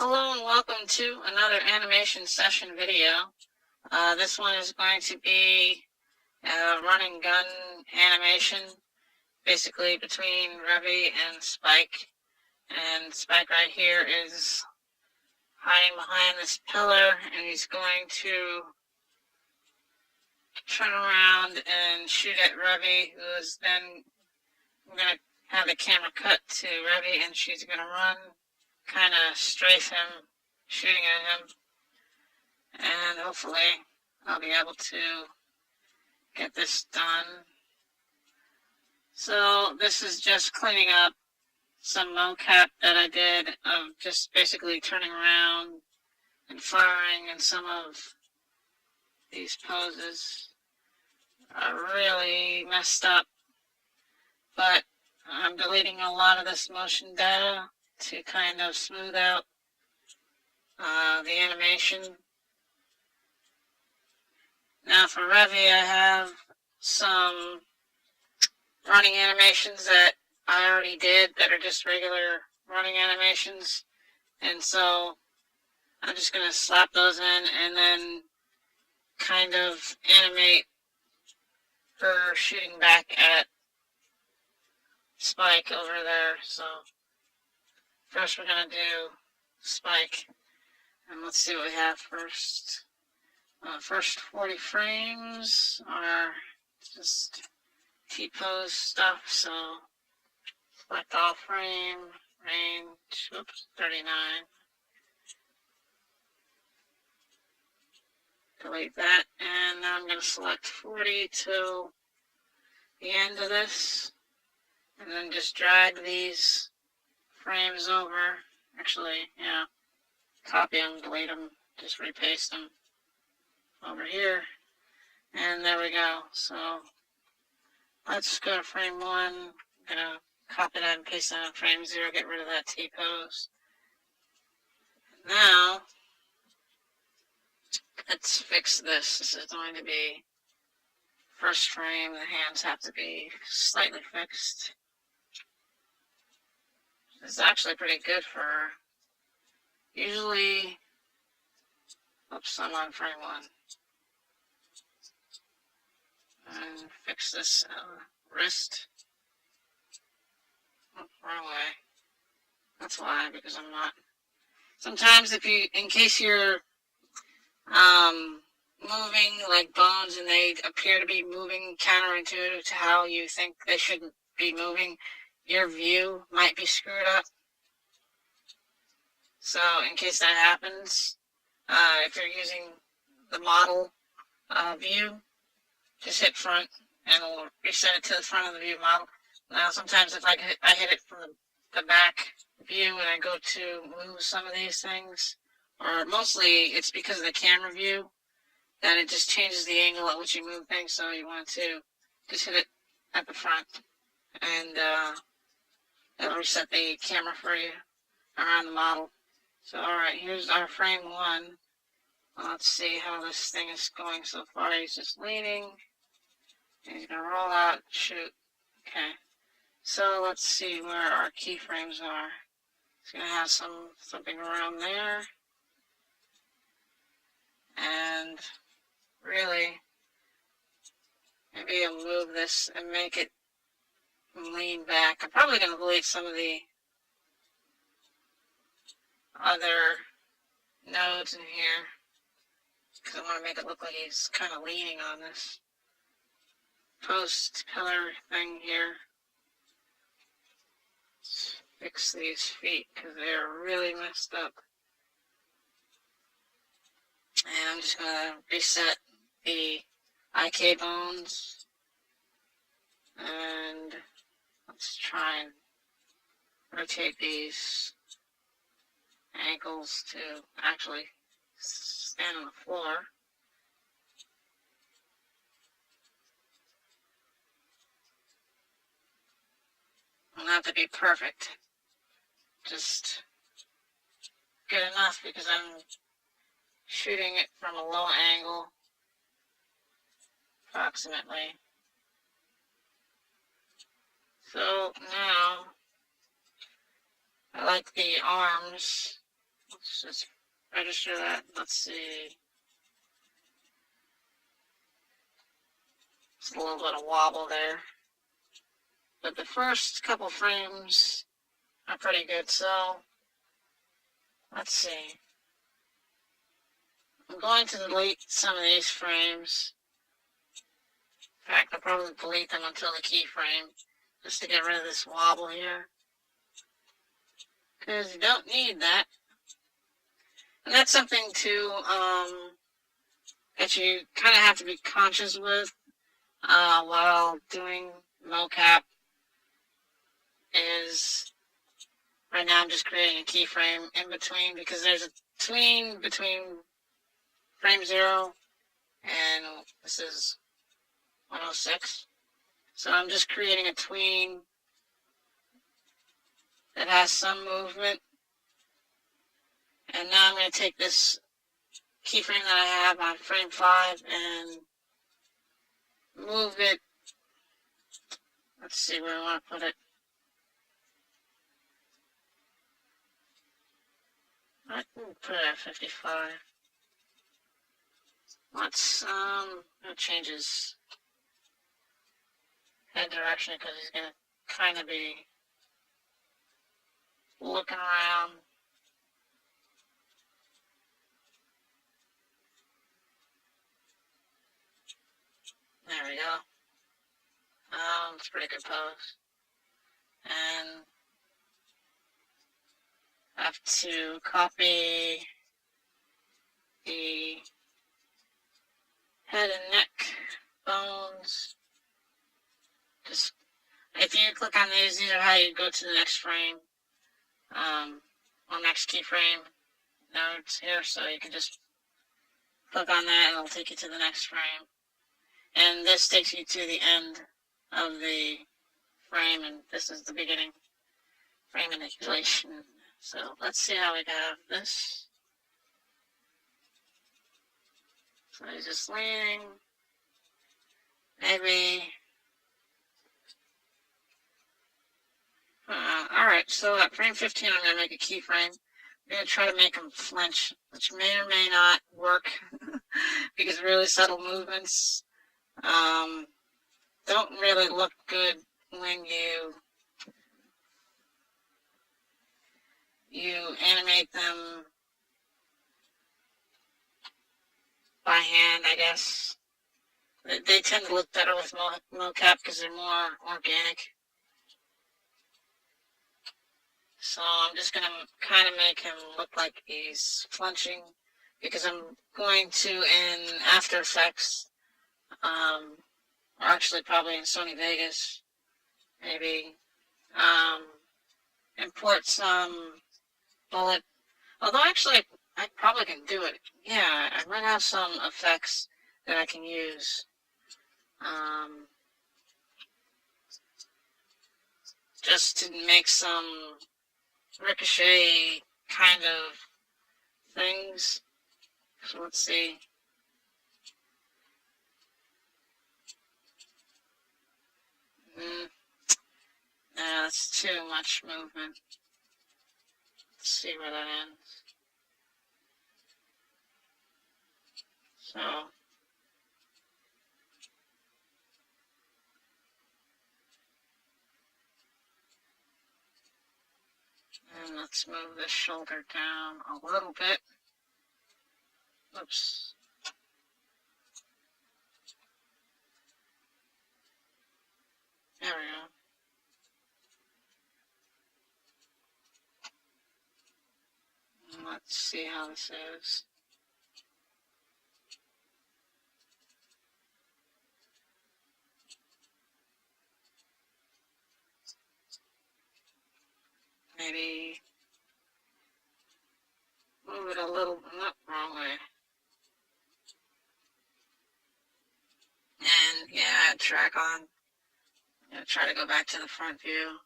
Hello and welcome to another animation session video. This one is going to be a run and gun animation, basically between Revy and Spike. And Spike right here is hiding behind this pillar, and he's going to turn around and shoot at Revy, who is then, we're going to have the camera cut to Revy, and she's going to run, kind of strafe him, shooting at him. And hopefully I'll be able to get this done. So this is just cleaning up some mocap that I did of just basically turning around and firing, and some of these poses are really messed up, but I'm deleting a lot of this motion data to kind of smooth out the animation. Now for Revy, I have some running animations that I already did that are just regular running animations, and so I'm just going to slap those in and then kind of animate her shooting back at Spike over there. So first we're going to do Spike, and let's see what we have first. First 40 frames are just T-pose stuff, so select all frame, range, 39. Delete that, and now I'm going to select 40 till the end of this, and then just drag these frames over. Actually, yeah, copy them, delete them, just repaste them over here, and there we go. So let's go to frame 1. I'm going to copy that and paste that on frame 0, get rid of that T-pose. Now, let's fix this. This is going to be first frame. The hands have to be slightly fixed. This is actually pretty good for her. Usually, oops, I'm on frame 1. And fix this wrist. Oh, wrong way. That's why, because I'm not. Sometimes if you, in case you're moving like bones and they appear to be moving counterintuitive to how you think they shouldn't be moving, your view might be screwed up. So in case that happens, if you're using the model view, just hit front and it'll reset it to the front of the view model. Now sometimes if I hit it from the back view and I go to move some of these things, or mostly it's because of the camera view, that it just changes the angle at which you move things, so you want to just hit it at the front, and it'll reset the camera for you around the model. So alright, here's our frame 1. Let's see how this thing is going so far. He's just leaning. He's going to roll out, shoot. Okay. So let's see where our keyframes are. It's going to have something around there. And really, maybe I'll move this and make it lean back. I'm probably going to delete some of the other nodes in here, because I want to make it look like he's kind of leaning on this post pillar thing here. Let's fix these feet because they're really messed up. And I'm just going to reset the IK bones, and let's try and rotate these ankles to actually stand on the floor. Not to be perfect, just good enough because I'm shooting it from a low angle, approximately. So now I like the arms Let's just register that. Let's see. It's a little bit of wobble there. But the first couple frames are pretty good, so let's see. I'm going to delete some of these frames. In fact, I'll probably delete them until the keyframe, just to get rid of this wobble here. Because you don't need that. And that's something that you kind of have to be conscious with while doing mocap is, right now I'm just creating a keyframe in between because there's a tween between frame 0 and this is 106. So I'm just creating a tween that has some movement. And now I'm going to take this keyframe that I have on frame 5 and move it. Let's see where I want to put it. I can put it at 55. Let's change his head direction because he's going to kind of be looking around. There we go. It's a pretty good pose. And I have to copy the head and neck bones. Just if you click on these are how you go to the next frame, or next keyframe nodes here. So you can just click on that and it'll take you to the next frame. And this takes you to the end of the frame, and this is the beginning frame manipulation. So let's see how we have this. So he's just leaning. Maybe. Alright, so at frame 15 I'm going to make a keyframe. I'm going to try to make him flinch, which may or may not work because really subtle movements don't really look good when you animate them by hand, I guess. They tend to look better with mocap because they're more organic. So I'm just going to kind of make him look like he's flinching because I'm going to, in After Effects, or actually probably in Sony Vegas, maybe, import some bullet. Although actually, I probably can do it. Yeah, I might have some effects that I can use. Just to make some ricochet kind of things. So let's see. That's too much movement. Let's see where that ends. So and let's move this shoulder down a little bit. Oops. There we go. And let's see how this is. Maybe move it a little, not wrong way. And yeah, add track on. I'm gonna try to go back to the front view.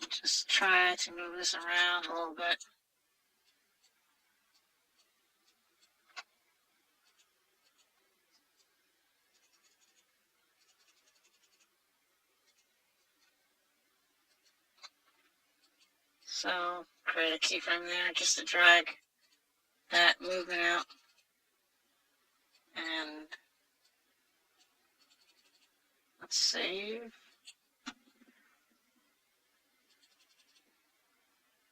Just try to move this around a little bit. So create a keyframe there just to drag that movement out. And let's save.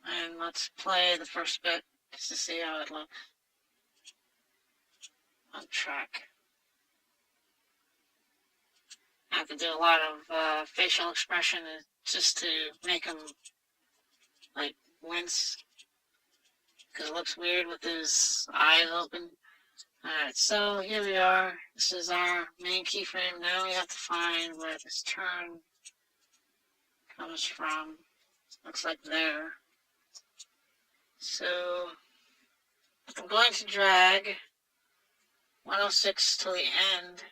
And let's play the first bit just to see how it looks on track. I have to do a lot of facial expression just to make him like wince, because it looks weird with his eyes open. Alright, so here we are. This is our main keyframe. Now we have to find where this turn comes from. Looks like there. So I'm going to drag 106 till the end.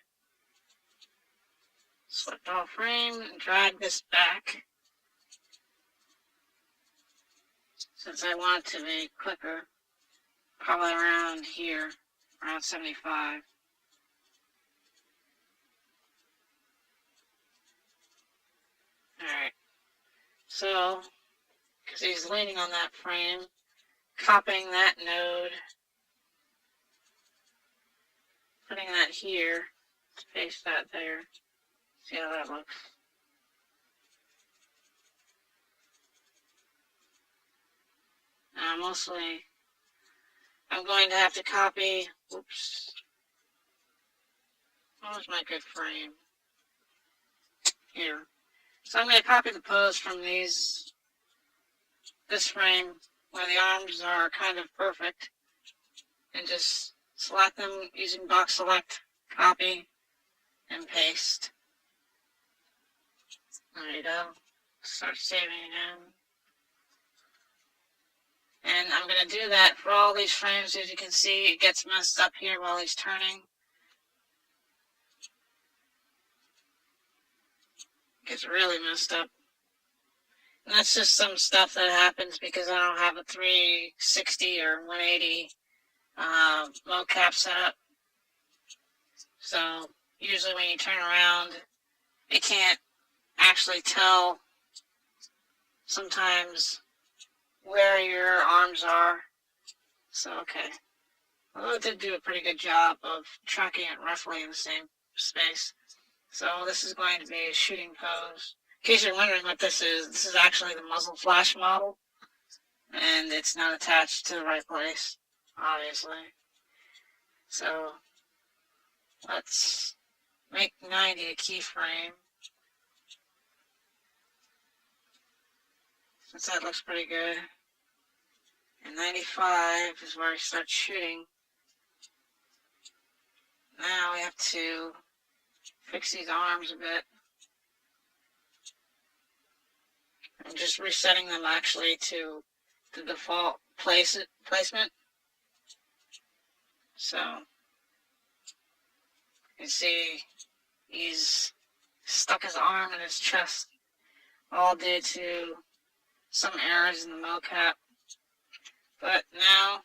Select all frame and drag this back, since I want it to be quicker, probably around here, around 75. Alright, so, because he's leaning on that frame, copying that node, putting that here, paste that there, see how that looks. Now mostly, I'm going to have to copy, whoops, what was my good frame? Here. So I'm going to copy the pose from this frame where the arms are kind of perfect, and just select them using box select, copy, and paste. There you go. Start saving again. And I'm going to do that for all these frames. As you can see, it gets messed up here while he's turning. It gets really messed up. And that's just some stuff that happens because I don't have a 360 or 180 mocap set up. So usually when you turn around, it can't actually tell sometimes where your arms are. So, okay. Well, it did do a pretty good job of tracking it roughly in the same space. So this is going to be a shooting pose. In case you're wondering what this is actually the muzzle flash model. And it's not attached to the right place, obviously. So let's make 90 a keyframe, since that looks pretty good. And 95 is where I start shooting. Now we have to fix these arms a bit. I'm just resetting them actually to the default placement. So you can see he's stuck his arm in his chest, all due to some errors in the mocap. But now,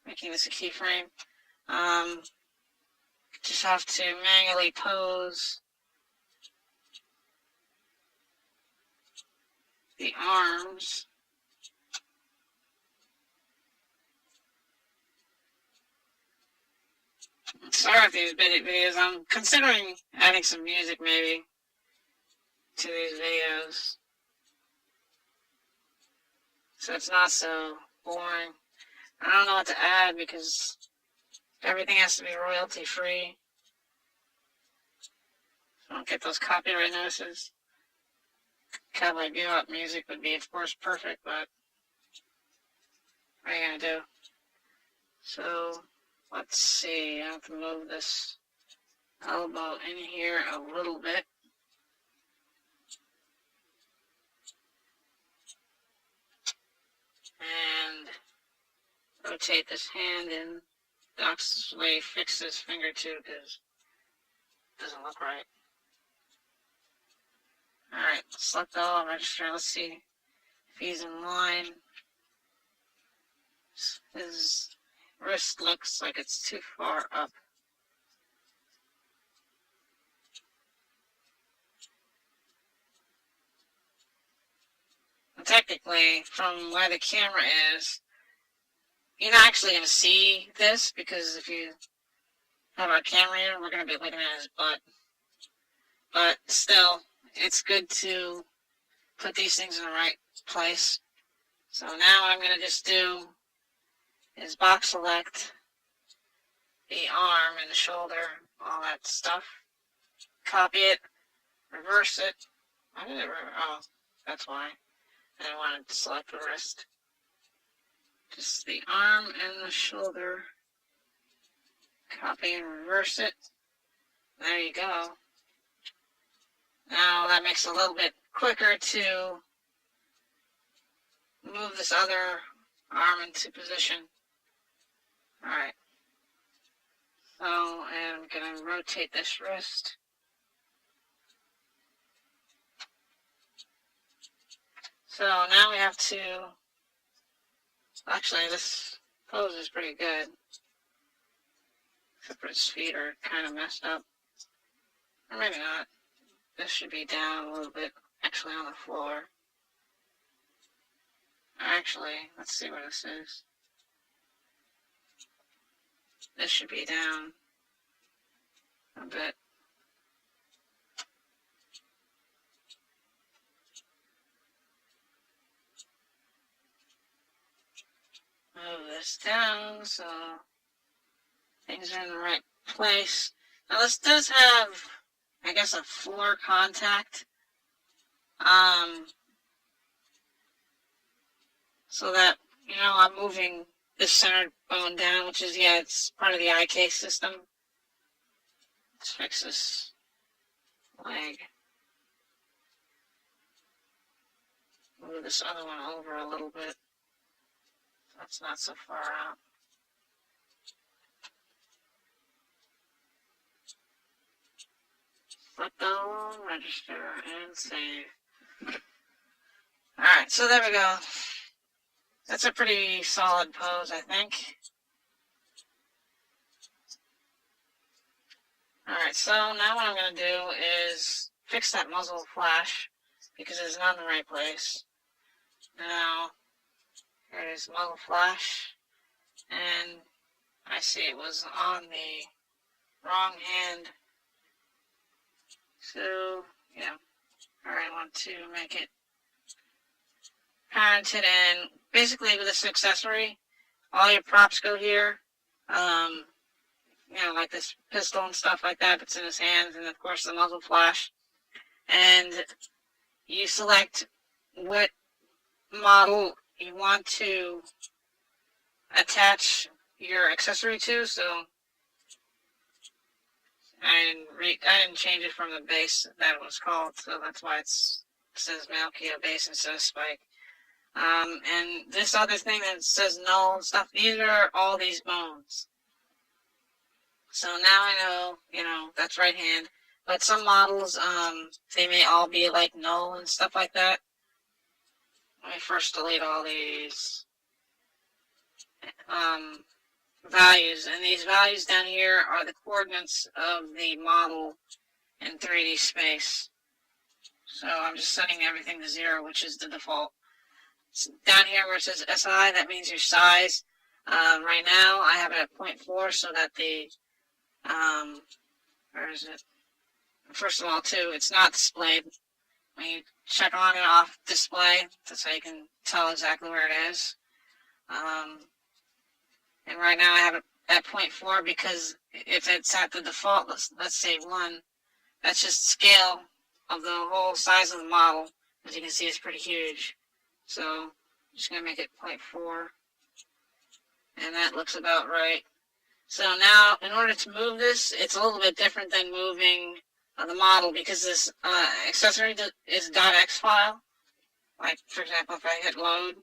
making this a keyframe, just have to manually pose the arms. Sorry if these videos, I'm considering adding some music maybe to these videos, so it's not so boring. I don't know what to add because everything has to be royalty free, so I don't get those copyright notices. Cowboy Bebop music would be, of course, perfect, but what are you gonna do? So let's see, I have to move this elbow in here a little bit. And rotate this hand in. Actually fix this finger too, because it doesn't look right. Alright, select all, register. Let's see if he's in line. His wrist looks like it's too far up. technically, from where the camera is, you're not actually going to see this, because if you have our camera here, we're going to be looking at his butt. But still, it's good to put these things in the right place. So now what I'm going to just do is box select the arm and the shoulder, all that stuff. Copy it, reverse it. I did it, oh, that's why. I didn't want to select the wrist. Just the arm and the shoulder. Copy and reverse it. There you go. Now that makes it a little bit quicker to move this other arm into position. Alright. So, and I'm going to rotate this wrist. So now we have to, actually this pose is pretty good. Except for his feet are kind of messed up. Or maybe not. This should be down a little bit, actually on the floor. Actually, let's see where this is. This should be down a bit. Move this down so things are in the right place. Now this does have, I guess, a floor contact. So that, you know, I'm moving this center bone down, which is, yeah, it's part of the IK system. Let's fix this leg. Move this other one over a little bit. That's not so far out. Select all, register, and save. Alright, so there we go. That's a pretty solid pose, I think. Alright, so now what I'm going to do is fix that muzzle flash, because it's not in the right place. Now, here it is, muzzle flash, and I see it was on the wrong hand. So, yeah, I want to make it parented, and basically with this accessory, all your props go here. You know, like this pistol and stuff like that, it's in his hands, and of course the muzzle flash. And you select what model you want to attach your accessory to. So I didn't change it from the base that it was called, so that's why it says Malkia base instead of Spike. And this other thing that says null stuff, these are all these bones. So now I know, you know, that's right hand. But some models, they may all be like null and stuff like that. Let me first delete all these values. And these values down here are the coordinates of the model in 3D space. So I'm just setting everything to 0, which is the default. So down here where it says SI, that means your size. Right now I have it at 0.4 so that the, where is it? First of all, too, it's not displayed. When you check on and off display, that's how you can tell exactly where it is. And right now I have it at 0.4 because if it's at the default, let's say 1, that's just scale of the whole size of the model. As you can see, it's pretty huge. So I'm just going to make it 0.4. And that looks about right. So now, in order to move this, it's a little bit different than moving the model, because this accessory is .x file. Like, for example, if I hit load,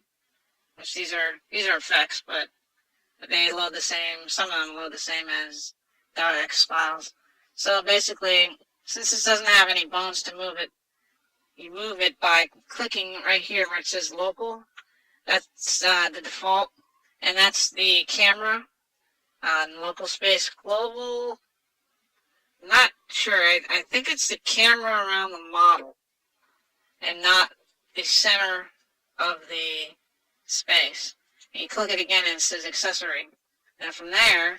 which these are effects, but they load the same, some of them load the same as .x files. So basically, since this doesn't have any bones to move it, you move it by clicking right here where it says local. That's the default, and that's the camera. Local space global. Not sure. I think it's the camera around the model and not the center of the space. And you click it again and it says accessory. And from there,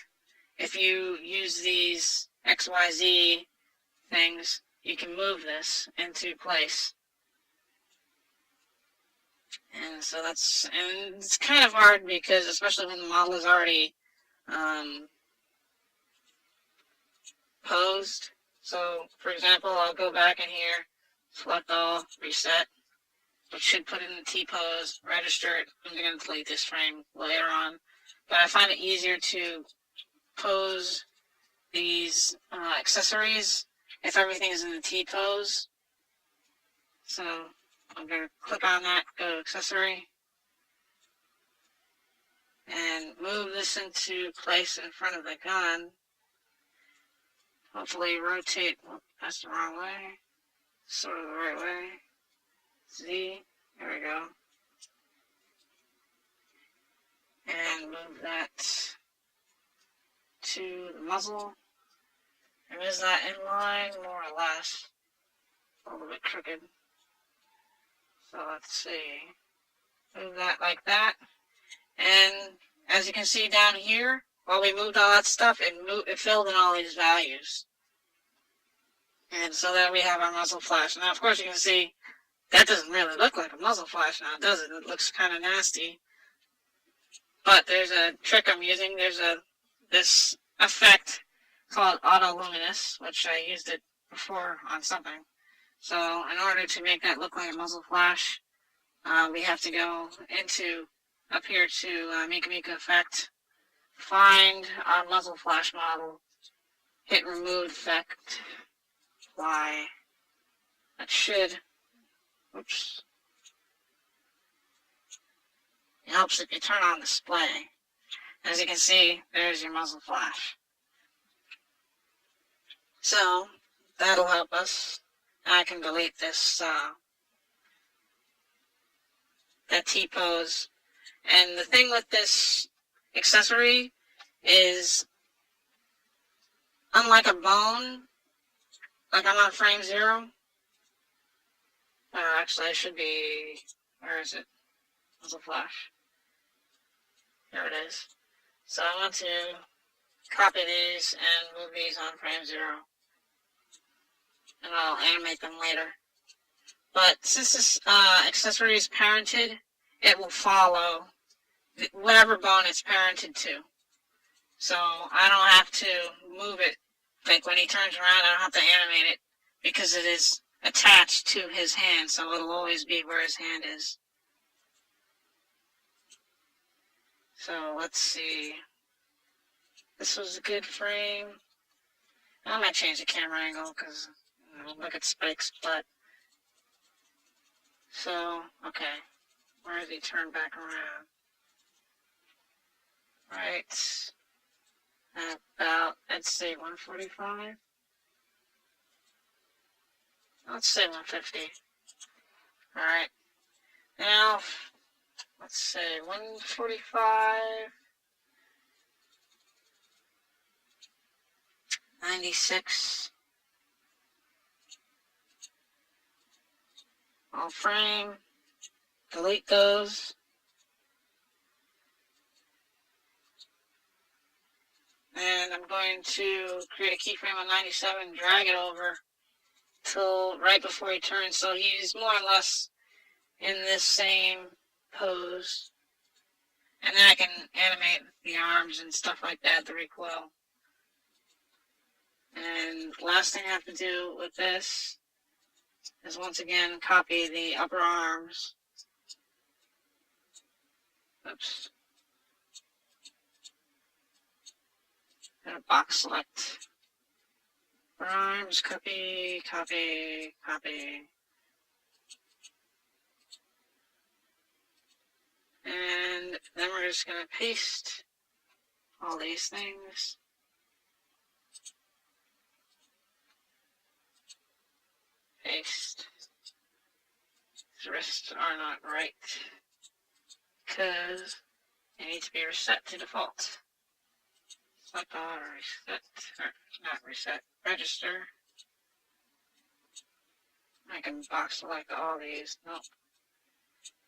if you use these XYZ things, you can move this into place. And so and it's kind of hard because, especially when the model is already posed. So, for example, I'll go back in here, select all, reset, which should put it in the T-pose, register it. I'm going to delete this frame later on. But I find it easier to pose these accessories if everything is in the T-pose. So I'm going to click on that, go to accessory, and move this into place in front of the gun. Hopefully rotate, oh, that's the wrong way, sort of the right way. Z, there we go. And move that to the muzzle. And is that in line, more or less? A little bit crooked. So let's see. Move that like that. And as you can see down here, while we moved all that stuff, it filled in all these values. And so there we have our muzzle flash. Now, of course, you can see that doesn't really look like a muzzle flash now, does it? It looks kind of nasty. But there's a trick I'm using. There's this effect called autoluminous, which I used it before on something. So in order to make that look like a muzzle flash, we have to go up here to Mika effect, find our muzzle flash model, hit remove effect, apply. That should, oops. It helps if you turn on display. As you can see, there's your muzzle flash. So that'll help us. I can delete this that T-pose. And the thing with this accessory is, unlike a bone, like I'm on frame 0. Actually, I should be, where is it? Muzzle flash. Here it is. So I want to copy these and move these on frame 0. And I'll animate them later. But since this accessory is parented, it will follow whatever bone it's parented to. So I don't have to move it. Like when he turns around, I don't have to animate it because it is attached to his hand, so it'll always be where his hand is. So let's see. This was a good frame. I might change the camera angle because look at spikes, but so okay. Where is he turned back around? Right. About, I'd say 145. Let's say 150. Alright. Now, let's say 145. 96. All frame. Delete those. And I'm going to create a keyframe on 97, drag it over till right before he turns, so he's more or less in this same pose. And then I can animate the arms and stuff like that, the recoil. And last thing I have to do with this is once again copy the upper arms. Oops. Gonna box select. Upper arms, copy, copy, copy. And then we're just gonna paste all these things. Paste. His wrists are not right because they need to be reset to default. Select all, reset, or not reset, register. I can box select all these. Nope.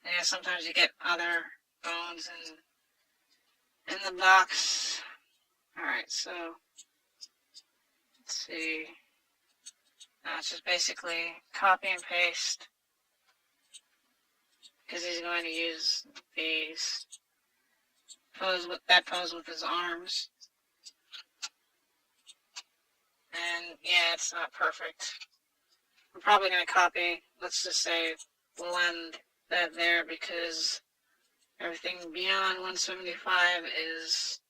Yeah, sometimes you get other bones in the box. Alright, so let's see. Now it's just basically copy and paste, because he's going to use these pose with his arms. And yeah, it's not perfect. I'm probably going to copy, let's just say, blend that there, because everything beyond 175 is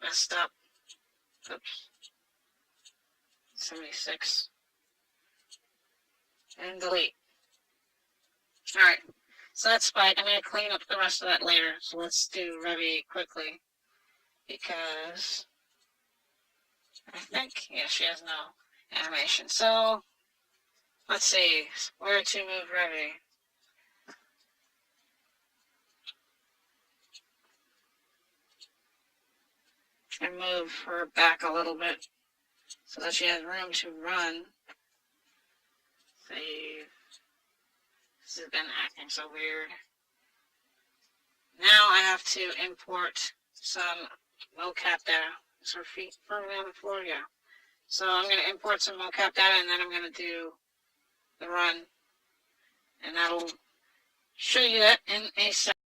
messed up. Oops. 76. And delete. Alright, so that's fine. I'm going to clean up the rest of that later. So let's do Revy quickly, because I think, yeah, she has no animation. So let's see, where to move Revy. And move her back a little bit so that she has room to run. Save. This has been acting so weird. Now I have to import some mocap data. Is her feet firmly on the floor? Yeah. So I'm going to import some mocap data, and then I'm going to do the run. And that'll show you that in a second.